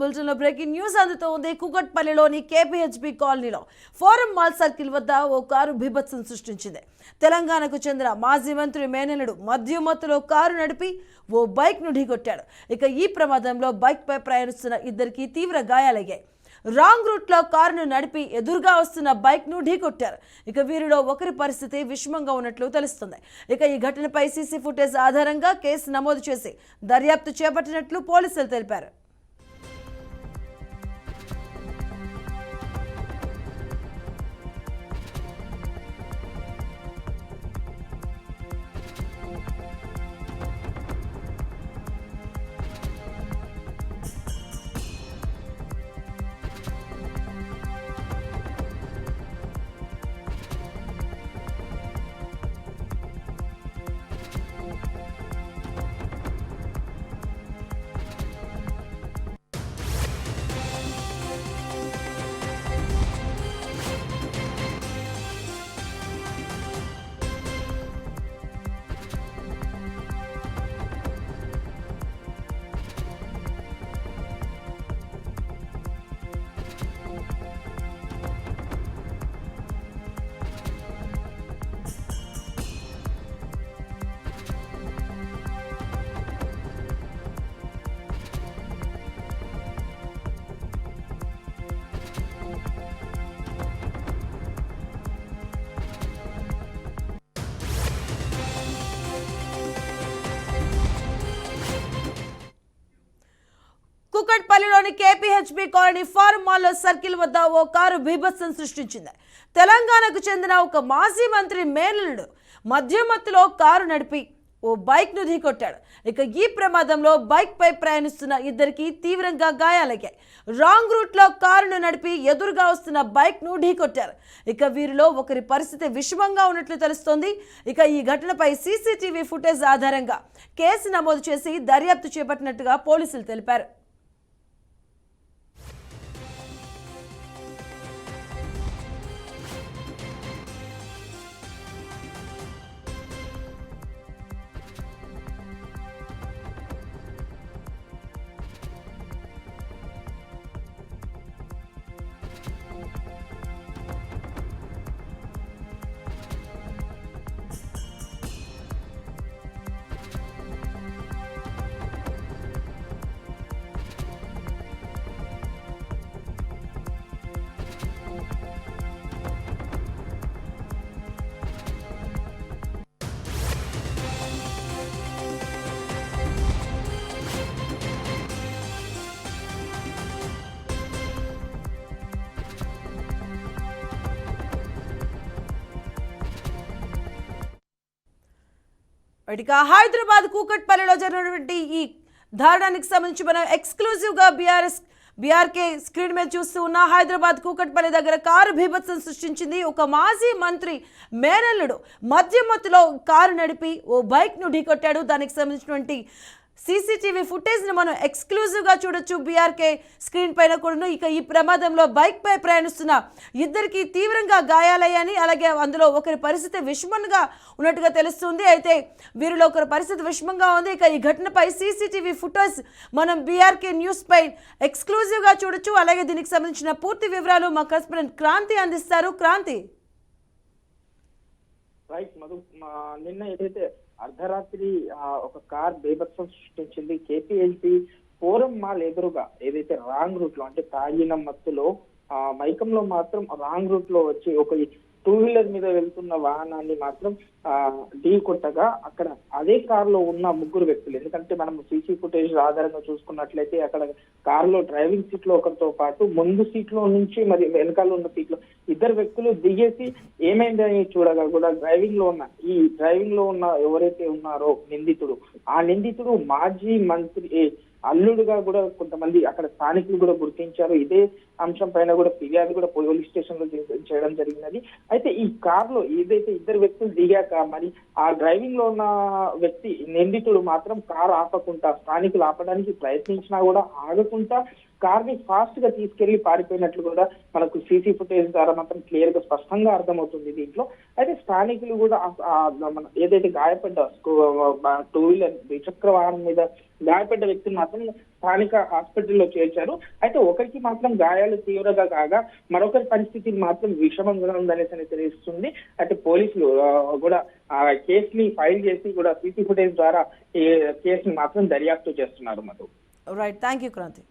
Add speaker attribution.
Speaker 1: బులెటిన్లో breaking news అందుతోంది. కూకట్పల్లిలోని KPHB కాలనీలో ఫోరం మాల్ సర్కిల్ వద్ద ఓ కారు బీభత్సం సృష్టించింది. తెలంగాణకు చెందిన మాజీ మంత్రి మేనల్లుడు మద్యమత్తులో కారు నడిపి ఓ బైక్ను ఢీకొట్టాడు. ఇక ఈ ప్రమాదంలో బైక్పై ప్రయాణిస్తున్న ఇద్దరికి తీవ్ర గాయాలయ్యాయి. రాంగ్ రూట్లో కారును నడిపి ఎదురుగా వస్తున్న బైక్ను ఢీకొట్టారు. ఇక వీరిలో ఒకరి పరిస్థితి విషమంగా ఉన్నట్లు తెలుస్తుంది. ఇక ఈ ఘటనపై సీసీ ఫుటేజ్ ఆధారంగా కేసు నమోదు చేసి దర్యాప్తు చేపట్టినట్లు పోలీసులు తెలిపారు. కూకట్పల్లిలోని KPHB colony forum mall circle వద్ద ఓ కారు బీభత్సం సృష్టించింది. తెలంగాణకు చెందిన ఒక మాజీ మంత్రి మేనల్లుడు మద్యమత్తులో కారు నడిపి ఓ బైక్ను ఢీకొట్టాడు. ఇక ఈ ప్రమాదంలో బైక్పై ప్రయాణిస్తున్న ఇద్దరికి తీవ్రంగా గాయాలయ్యాయి. రాంగ్ రూట్లో కారును నడిపి ఎదురుగా వస్తున్న బైక్ను ఢీకొట్టారు. ఇక వీరిలో ఒకరి పరిస్థితి విషమంగా ఉన్నట్లు తెలుస్తోంది. ఇక ఈ ఘటనపై సీసీటీవీ ఫుటేజ్ ఆధారంగా కేసు నమోదు చేసి దర్యాప్తు చేపట్టినట్టుగా పోలీసులు తెలిపారు. ఇక హైదరాబాద్ కూకట్పల్లిలో జరిగినటువంటి ఈ దారుణానికి సంబంధించి మనం ఎక్స్క్లూజివ్గా బీఆర్కే స్క్రీన్ మీద చూస్తూ ఉన్న హైదరాబాద్ కూకట్పల్లి దగ్గర కారు బీభత్సం సృష్టించింది. ఒక మాజీ మంత్రి మేనల్లుడు మద్యమత్తులో కారు నడిపి ఓ బైక్ను ఢీకొట్టాడు. దానికి సంబంధించినటువంటి సీసీటీవీ ఫుటేజ్ని మనం ఎక్స్క్లూజివ్గా చూడొచ్చు బీఆర్కే స్క్రీన్ పైన కూడా. ఇక ఈ ప్రమాదంలో బైక్పై ప్రయాణిస్తున్న ఇద్దరికి తీవ్రంగా గాయాలయ్యాయని, అలాగే అందులో ఒకరి పరిస్థితి విషమంగా ఉన్నట్టుగా తెలుస్తుంది. అయితే వీరిలో ఒకరి పరిస్థితి విషమంగా ఉంది. ఇక ఈ ఘటనపై సీసీటీవీ ఫుటేజ్ మనం బీఆర్కే న్యూస్ పై ఎక్స్క్లూజివ్గా చూడొచ్చు. అలాగే దీనికి సంబంధించిన పూర్తి వివరాలు మా కరెస్పాండెంట్ క్రాంతి అందిస్తారు. క్రాంతి,
Speaker 2: నిన్న ఏదైతే అర్ధరాత్రి ఒక కార్ బీభత్సం సృష్టించింది. కేపీహెచ్బీ ఫోరం మాల్ ఎదురుగా ఏదైతే రాంగ్ రూట్ లో అంటే తాగిన మత్తులో మైకంలో మాత్రం రాంగ్ రూట్ లో వచ్చి ఒక టూ వీలర్ మీద వెళ్తున్న వాహనాన్ని మాత్రం ఢీ కొట్టగా అక్కడ అదే కారులో ఉన్న ముగ్గురు వ్యక్తులు, ఎందుకంటే మనం సీసీ ఫుటేజ్ ఆధారంగా చూసుకున్నట్లయితే అక్కడ కారులో డ్రైవింగ్ సీట్ లో ఒకరితో పాటు ముందు సీట్ లో నుంచి మరి వెనకాల ఉన్న సీట్ లో ఇద్దరు వ్యక్తులు దిగేసి ఏమైందని చూడగా కూడా డ్రైవింగ్ లో ఉన్న ఎవరైతే ఉన్నారో ఆ నిందితుడు మాజీ మంత్రి అల్లుడుగా కూడా కొంతమంది అక్కడ స్థానికులు కూడా గుర్తించారు. ఇదే అంశం పైన కూడా ఫిర్యాదు కూడా పోలీస్ స్టేషన్ లో చేయడం జరిగినది. అయితే ఈ కార్ లో ఏదైతే ఇద్దరు వ్యక్తులు దిగాక మరి ఆ డ్రైవింగ్ లో ఉన్న వ్యక్తి నిందితుడు మాత్రం కారు ఆపకుండా స్థానికులు ఆపడానికి ప్రయత్నించినా కూడా ఆగకుండా కార్ ని ఫాస్ట్ గా తీసుకెళ్లి పారిపోయినట్లు కూడా మనకు సీసీ ఫుటేజ్ ద్వారా మాత్రం క్లియర్ గా స్పష్టంగా అర్థమవుతుంది దీంట్లో. అయితే స్థానికులు కూడా ఏదైతే గాయపడ్డ టూ వీలర్ ద్విచక్ర వాహనం మీద గాయపడ్డ వ్యక్తిని మాత్రం స్థానిక హాస్పిటల్లో చేర్చారు. అయితే ఒకరికి మాత్రం గాయాలు తీవ్రంగా కాగా మరొకరి పరిస్థితి మాత్రం విషమంగా ఉందనేసి తెలుస్తుంది. అయితే పోలీసులు కూడా ఆ కేసుని ఫైల్ చేసి కూడా సీసీ ఫుటేజ్ ద్వారా ఈ కేసుని మాత్రం దర్యాప్తు చేస్తున్నారు. Madhu.
Speaker 1: Right, thank you Kranti.